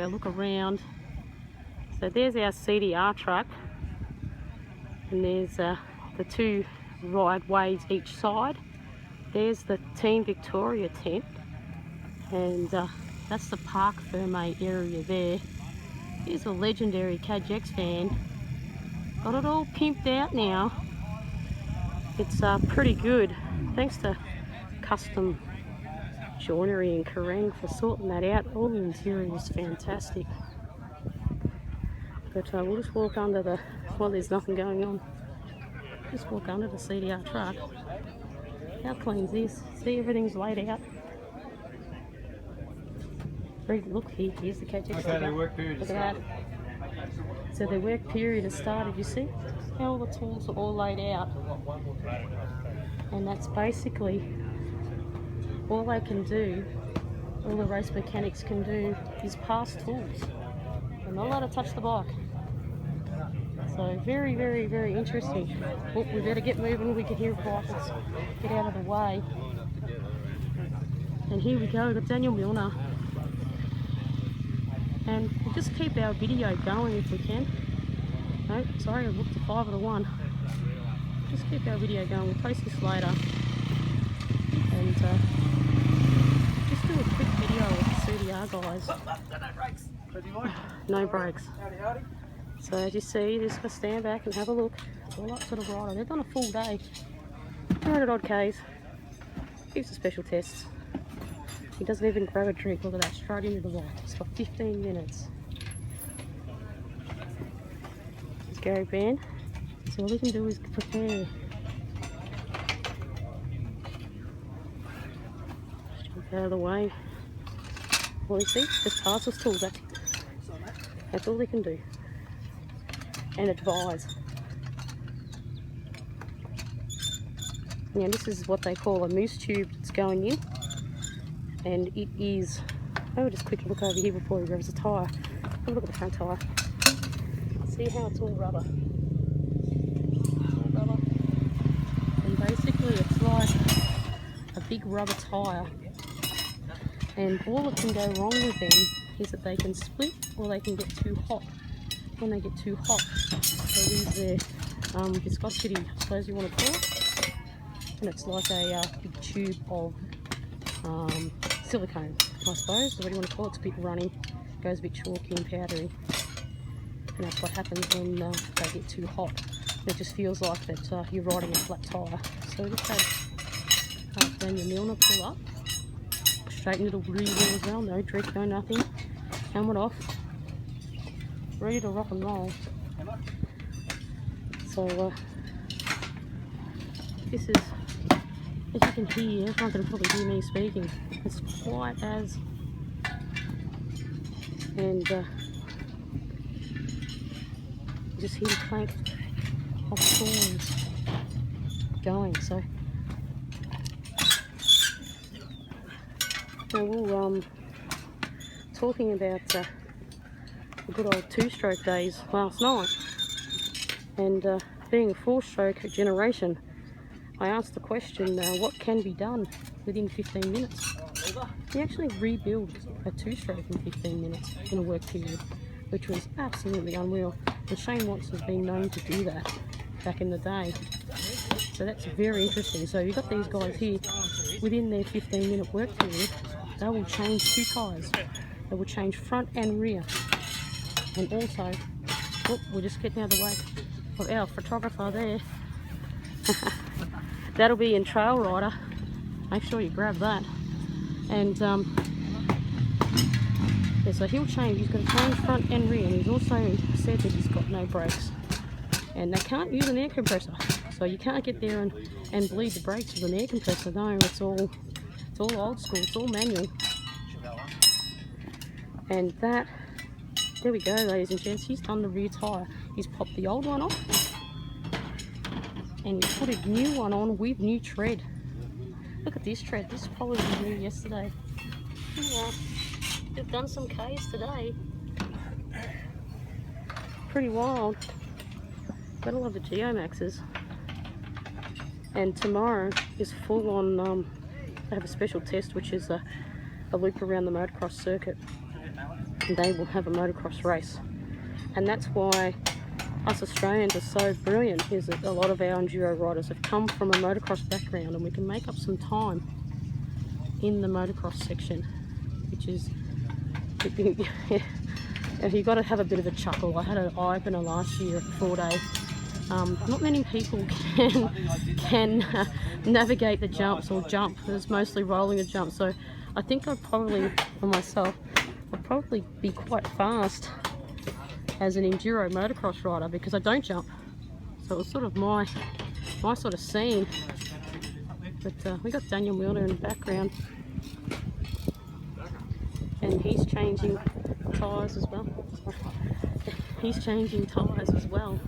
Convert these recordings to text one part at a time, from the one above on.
go look around. So there's our CDR truck, and there's the two rideways each side. There's the Team Victoria tent, and that's the Park Ferme area there. Here's a legendary Cajex van. Got it all pimped out now. It's pretty good, thanks to Custom Joinery in Kerrang for sorting that out. All the interior is fantastic. But we'll just walk under the, well, there's nothing going on. Just walk under the CDR truck. How clean's this? See, everything's laid out. Look here, here's the Cajex. Okay, their work period look at that. So their work period has started, you see? How all the tools are all laid out. And that's basically all they can do, all the race mechanics can do is pass tools. They're not allowed to touch the bike. So very, very, very interesting. Well, we better get moving, we can hear bikers. Get out of the way. And here we go, we've got Daniel Milner. And we'll just keep our video going if we can. No, sorry, I've looked at 5 of the 1. Just keep our video going, we'll post this later. And just do a quick video of the CDR guys. No brakes. So as you see, just gonna stand back and have a look. It's all up to the rider. They've done a full day. 200 odd Ks. Here's the special tests. He doesn't even grab a drink. Look at that, straight into the bike. It's got 15 minutes. There's Gary Ban. So all he can do is prepare. Jump out of the way. Well, you see, just pass us tools. That's all they can do. And advise. Now this is what they call a moose tube that's going in. And it is, I'll just quickly look over here before he grabs a tyre. Have a look at the front tyre. See how it's all rubber. All rubber. And basically it's like a big rubber tyre. And all that can go wrong with them is that they can split or they can get too hot. When they get too hot, they lose their viscosity, I suppose you want to call it. And it's like a big tube of silicone, I suppose, what do you want to call it? It's a bit runny, goes a bit chalky and powdery, and that's what happens when they get too hot. It just feels like that you're riding a flat tyre. So we just had Daniel Milner pull up, straighten the rear wheel as well, no drink, no nothing, helmet off, ready to rock and roll. So this is, as you can hear, everyone can probably hear me speaking. It's quiet as, and you just hear the clank of tools going. So we'll talking about the good old 2-stroke days last night, and being a 4-stroke generation, I asked the question, what can be done within 15 minutes? You actually rebuild a 2-stroke in 15 minutes in a work period, which was absolutely unreal. And Shane Watts has been known to do that back in the day. So that's very interesting. So you've got these guys here, within their 15-minute work period, they will change 2 tyres. They will change front and rear. And also, oh, we're just getting out of the way of our photographer there. That'll be in Trail Rider. Make sure you grab that. And yeah, so he'll change. He's going to change front and rear. And he's also said that he's got no brakes. And they can't use an air compressor, so you can't get there and bleed the brakes with an air compressor. No, it's all old school. It's all manual. And that, there we go, ladies and gents. He's done the rear tyre. He's popped the old one off, and he put a new one on with new tread. Look at this tread. This probably was new yesterday. Yeah, they've done some Ks today. Pretty wild. Got a lot of the Geomaxes. And tomorrow is full on, they have a special test, which is a loop around the motocross circuit. they will have a motocross race. And that's why us Australians are so brilliant, is that a lot of our enduro riders have come from a motocross background, and we can make up some time in the motocross section, which is, you've got to have a bit of a chuckle. I had an eye-opener last year, 4-day. Not many people can navigate the jumps or jump. It's mostly rolling a jump, so I think I'd probably, for myself, I'd probably be quite fast as an enduro motocross rider because I don't jump. So it was sort of my sort of scene. But we got Daniel Milner in the background, and he's changing tyres as well. He's changing tyres as well.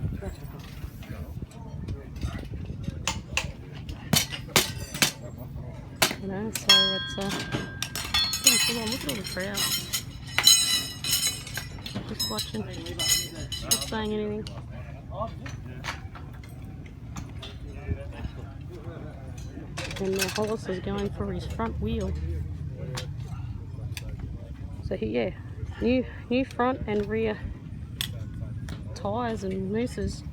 You know, so it's pretty full on. Look at all the crowd. Just watching, not saying anything. And Hollis is going for his front wheel. So yeah, new front and rear tyres and mousses.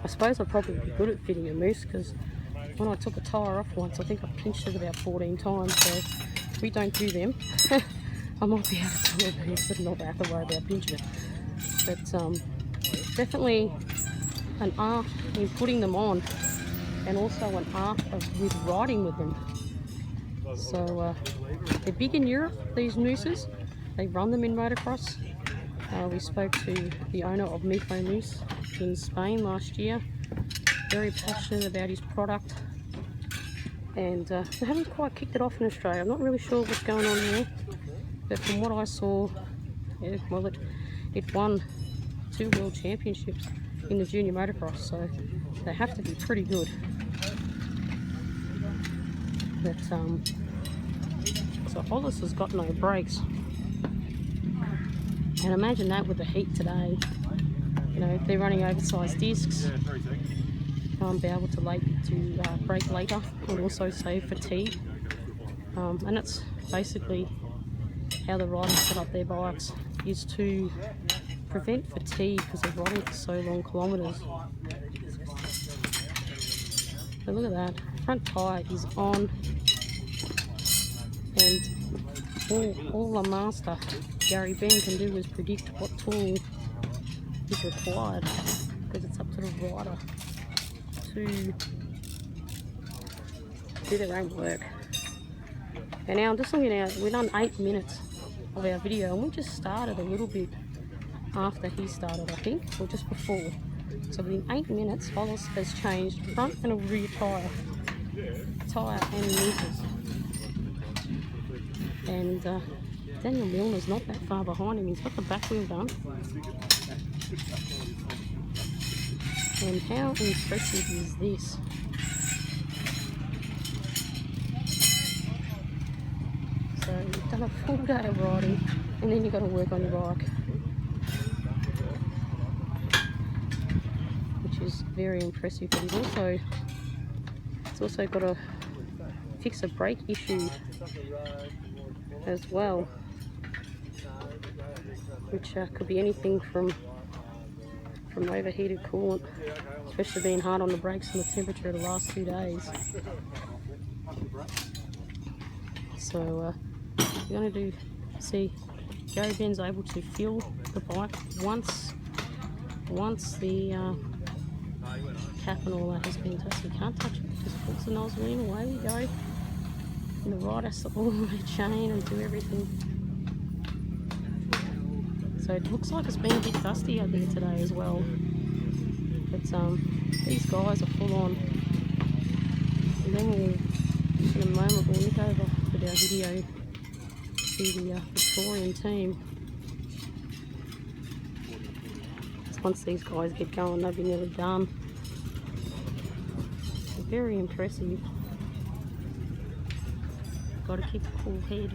I suppose I'd probably be good at fitting a mousse, because when I took a tyre off once, I think I pinched it about 14 times, so we don't do them. I might be able to do a mousse, but not have to worry about pinching it. But definitely an art in putting them on, and also an art with riding with them. So they're big in Europe, these mousses. They run them in motocross. We spoke to the owner of Mifo Mousse in Spain last year. Very passionate about his product. And they haven't quite kicked it off in Australia. I'm not really sure what's going on here. But from what I saw, yeah, well, it won 2 world championships in the junior motocross, so they have to be pretty good. But so Hollis has got no brakes, and imagine that with the heat today. You know, if they're running oversized discs, be able to brake later, and also save fatigue. And that's basically how the riders set up their bikes, is to prevent fatigue because they're riding for so long kilometres. So look at that, front tyre is on, and all the master Gary Ben can do is predict what tool is required, because it's up to the rider to do their own work. And now I'm just looking at, we've done 8 minutes of our video, and we just started a little bit after he started, I think, or just before. So within 8 minutes, Hollis has changed front and a rear tyre and meters. And Daniel Milner's not that far behind him. He's got the back wheel done. And how impressive is this? So you've done a full day of riding, and then you've got to work on your bike, which is very impressive. But he's also got to fix a brake issue as well, which could be anything from overheated coolant, especially being hard on the brakes and the temperature of the last 2 days. So we're going to see Gary Ben's able to fill the bike once the cap and all that has been tested. You can't touch it, just puts the nozzle in, away we go. And the rider has to all the chain and do everything. So it looks like it's been a bit dusty out there today as well. But these guys are full on. And then in a moment we'll look over with our video to see the Victorian team. So once these guys get going, they'll be nearly done. So very impressive. Got to keep a cool head.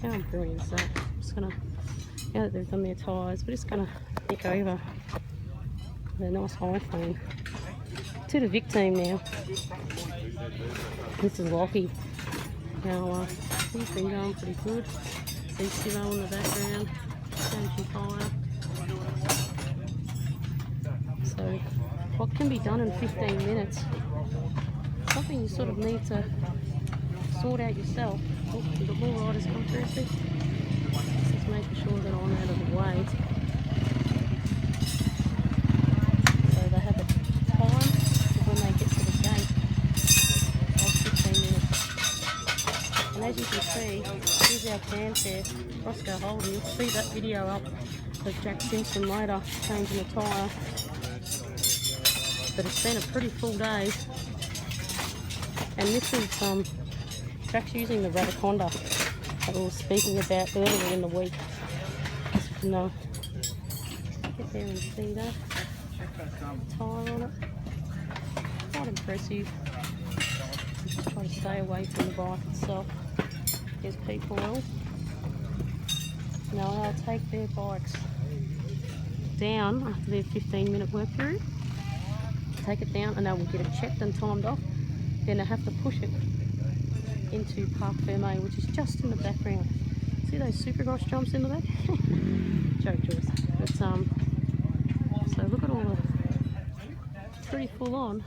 How brilliant is that? I'm just gonna, now that they've done their tyres, we're just gonna nick over with a nice iPhone To the Vic team now. This is Lockie. Now, he's been going pretty good. See Sivo in the background, changing tyre. So, what can be done in 15 minutes? Something you sort of need to sort out yourself. Oh, the ball riders come through, see? Just making sure that I'm out of the way. So they have a time of when they get to the gate. That's 15 minutes. And as you can see, here's our fanfare, Roscoe Holden. You'll see that video up of Jack Simpson later changing the tyre. But it's been a pretty full day. And this is Jack's using the Radiconda that we were speaking about earlier in the week. As you can get there and see that tyre on it. Quite impressive. Just try to stay away from the bike itself. There's people. Now they'll take their bikes down after their 15-minute work period. Take it down and they will get it checked and timed off. Then they have to push it into Parc Fermé, which is just in the background. See those supercross jumps in the back? Joke, Joyce. But so look at all the pretty full on,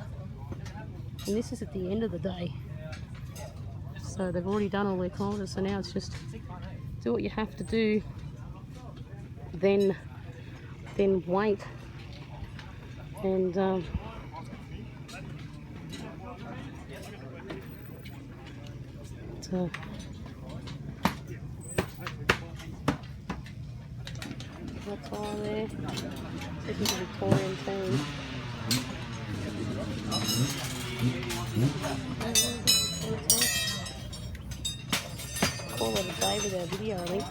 and this is at the end of the day. So they've already done all their kilometres, so now it's just do what you have to do, then wait, and that's all there. This is a Victorian team. Call it a day with our video, I think.